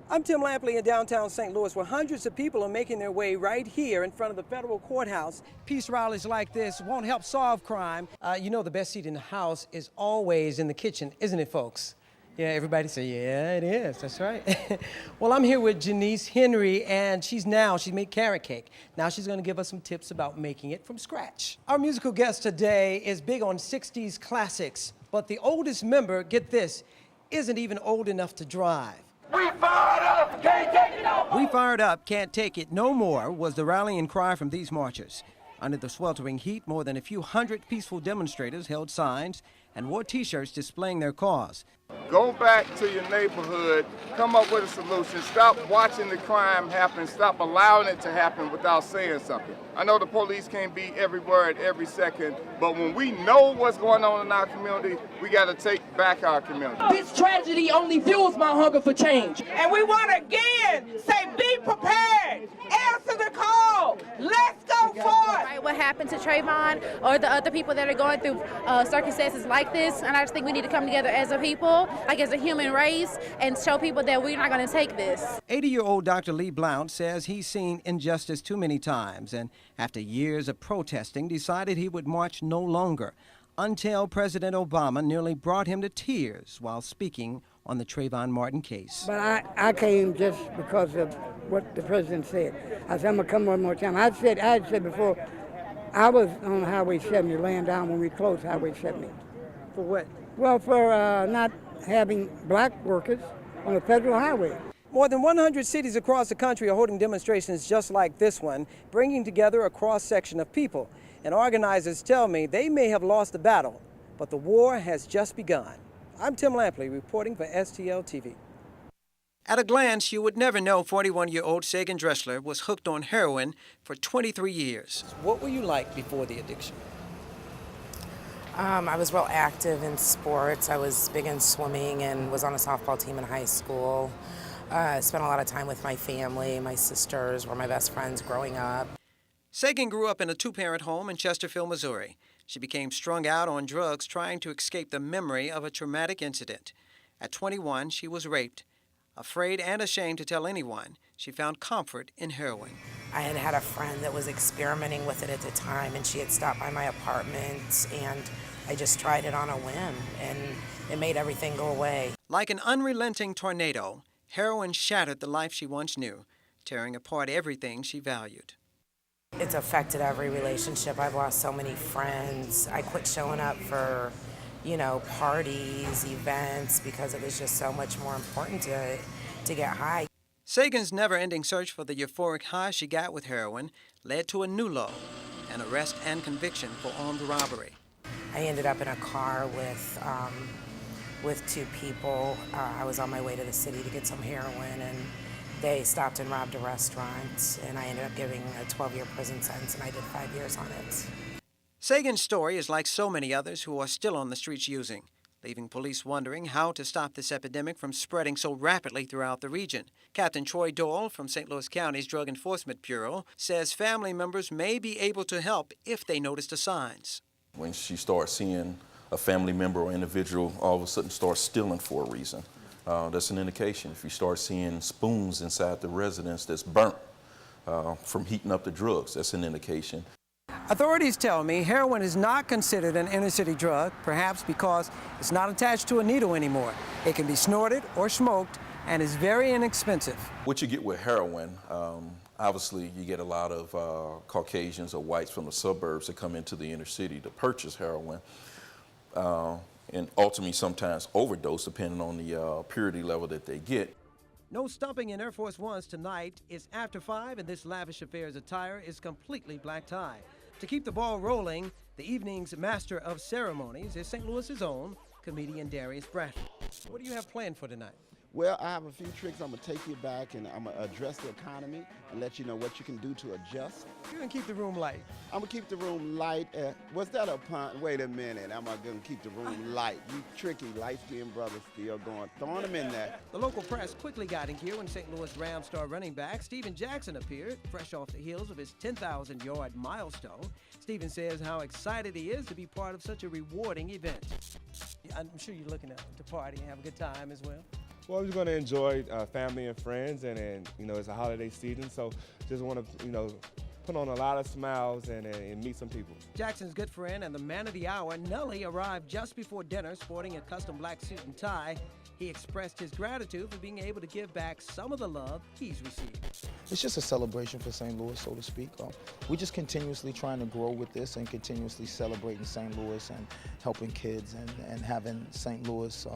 I'm Tim Lampley in downtown St. Louis, where hundreds of people are making their way right here in front of the federal courthouse. Peace rallies like this won't help solve crime. You know the best seat in the house is always in the kitchen, isn't it, folks? Yeah, everybody say, yeah, it is. That's right. Well, I'm here with Janice Henry, and she made carrot cake. Now she's going to give us some tips about making it from scratch. Our musical guest today is big on 60s classics, but the oldest member, get this, isn't even old enough to drive. We fired up, can't take it no more. We fired up, can't take it no more was the rallying cry from these marchers. Under the sweltering heat, more than a few hundred peaceful demonstrators held signs and wore T-shirts displaying their cause. Go back to your neighborhood, come up with a solution, stop watching the crime happen, stop allowing it to happen without saying something. I know the police can't be everywhere at every second, but when we know what's going on in our community, we got to take back our community. This tragedy only fuels my hunger for change. And we want to again say, be prepared, answer the call, let's go forth. Right, what happened to Trayvon or the other people that are going through circumstances like this, and I just think we need to come together as a people, like as a human race, and show people that we're not going to take this. 80-year-old Dr. Lee Blount says he's seen injustice too many times, and after years of protesting, decided he would march no longer, until President Obama nearly brought him to tears while speaking on the Trayvon Martin case. But I came just because of what the president said. I said, I'm going to come one more time. I had said before, I was on Highway 70 laying down when we closed Highway 70. For what? Well, for not having black workers on the federal highway. More than 100 cities across the country are holding demonstrations just like this one, bringing together a cross-section of people. And organizers tell me they may have lost the battle, but the war has just begun. I'm Tim Lampley reporting for STL TV. At a glance, you would never know 41-year-old Sagan Dressler was hooked on heroin for 23 years. What were you like before the addiction? I was real active in sports. I was big in swimming and was on a softball team in high school. Spent a lot of time with my family. My sisters were my best friends growing up. Sagan grew up in a two-parent home in Chesterfield, Missouri. She became strung out on drugs trying to escape the memory of a traumatic incident. At 21, she was raped. Afraid and ashamed to tell anyone, she found comfort in heroin. I had a friend that was experimenting with it at the time, and she had stopped by my apartment, and I just tried it on a whim, and it made everything go away. Like an unrelenting tornado, heroin shattered the life she once knew, tearing apart everything she valued. It's affected every relationship. I've lost so many friends. I quit showing up for, parties, events, because it was just so much more important to get high. Sagan's never-ending search for the euphoric high she got with heroin led to a new low, an arrest and conviction for armed robbery. I ended up in a car with two people. I was on my way to the city to get some heroin, and they stopped and robbed a restaurant, and I ended up giving a 12-year prison sentence, and I did 5 years on it. Sagan's story is like so many others who are still on the streets using, leaving police wondering how to stop this epidemic from spreading so rapidly throughout the region. Captain Troy Doyle from St. Louis County's Drug Enforcement Bureau says family members may be able to help if they notice the signs. When she starts seeing a family member or individual all of a sudden start stealing for a reason, that's an indication. If you start seeing spoons inside the residence that's burnt from heating up the drugs, that's an indication. Authorities tell me heroin is not considered an inner-city drug, perhaps because it's not attached to a needle anymore. It can be snorted or smoked and is very inexpensive. What you get with heroin, obviously you get a lot of Caucasians or whites from the suburbs that come into the inner city to purchase heroin. And ultimately sometimes overdose depending on the purity level that they get. No stumping in Air Force Ones tonight. It's after 5 and this lavish affair's attire is completely black tie. To keep the ball rolling, the evening's master of ceremonies is St. Louis's own comedian Darius Bradford. What do you have planned for tonight? Well, I have a few tricks. I'm going to take you back and I'm going to address the economy and let you know what you can do to adjust. You're going to keep the room light. I'm going to keep the room light. Was that a pun? Wait a minute. I'm going to keep the room light. You tricky light-skinned brothers still going, throwing them in there. The local press quickly got in gear when St. Louis Rams star running back Steven Jackson appeared, fresh off the heels of his 10,000-yard milestone. Steven says how excited he is to be part of such a rewarding event. I'm sure you're looking to party and have a good time as well. Well, I'm just going to enjoy family and friends, and you know, it's a holiday season, so just want to, you know, put on a lot of smiles and meet some people. Jackson's good friend and the man of the hour, Nelly, arrived just before dinner sporting a custom black suit and tie. He expressed his gratitude for being able to give back some of the love he's received. It's just a celebration for St. Louis, so to speak. We're just continuously trying to grow with this and continuously celebrating St. Louis and helping kids and having St. Louis,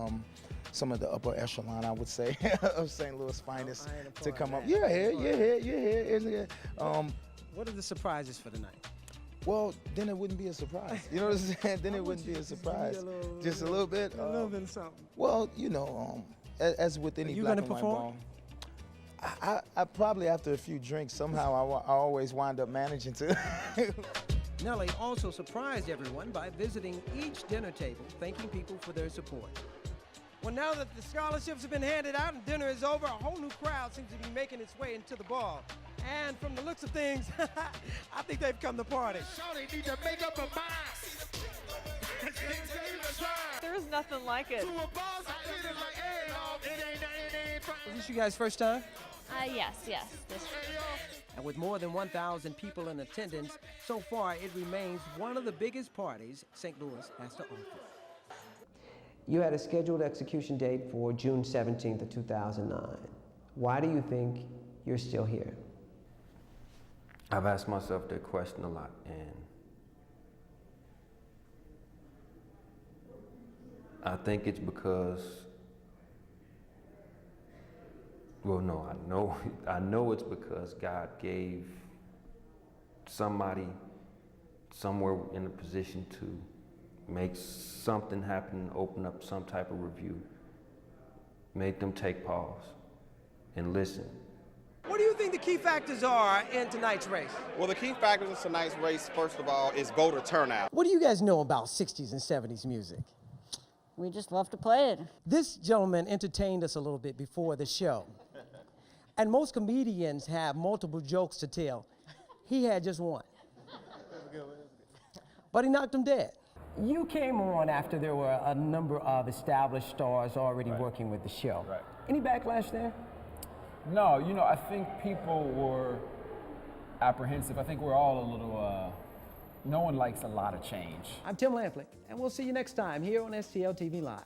some of the upper echelon, I would say, of St. Louis finest to come up. You're here. What are the surprises for tonight? Well, then it wouldn't be a surprise. You know what I'm saying? Then it wouldn't be a surprise. Just a little bit. A little bit of something. Well, you know, as with any black and white ball, I probably after a few drinks, somehow I always wind up managing to. Nelly also surprised everyone by visiting each dinner table, thanking people for their support. Well, now that the scholarships have been handed out and dinner is over, a whole new crowd seems to be making its way into the ball. And from the looks of things, I think they've come to party. There's nothing like it. Is this you guys' first time? Yes. And with more than 1,000 people in attendance, so far it remains one of the biggest parties St. Louis has to offer. You had a scheduled execution date for June 17th of 2009. Why do you think you're still here? I've asked myself that question a lot, and I think it's because, well, no, I know it's because God gave somebody somewhere in a position to make something happen, open up some type of review, make them take pause and listen. What do you think the key factors are in tonight's race? Well, the key factors in tonight's race, first of all, is voter turnout. What do you guys know about 60s and 70s music? We just love to play it. This gentleman entertained us a little bit before the show. And most comedians have multiple jokes to tell. He had just one. But he knocked him dead. You came on after there were a number of established stars already working with the show. Right. Any backlash there? No, you know, I think people were apprehensive. I think we're all a little, no one likes a lot of change. I'm Tim Lamplick, and we'll see you next time here on STL TV Live.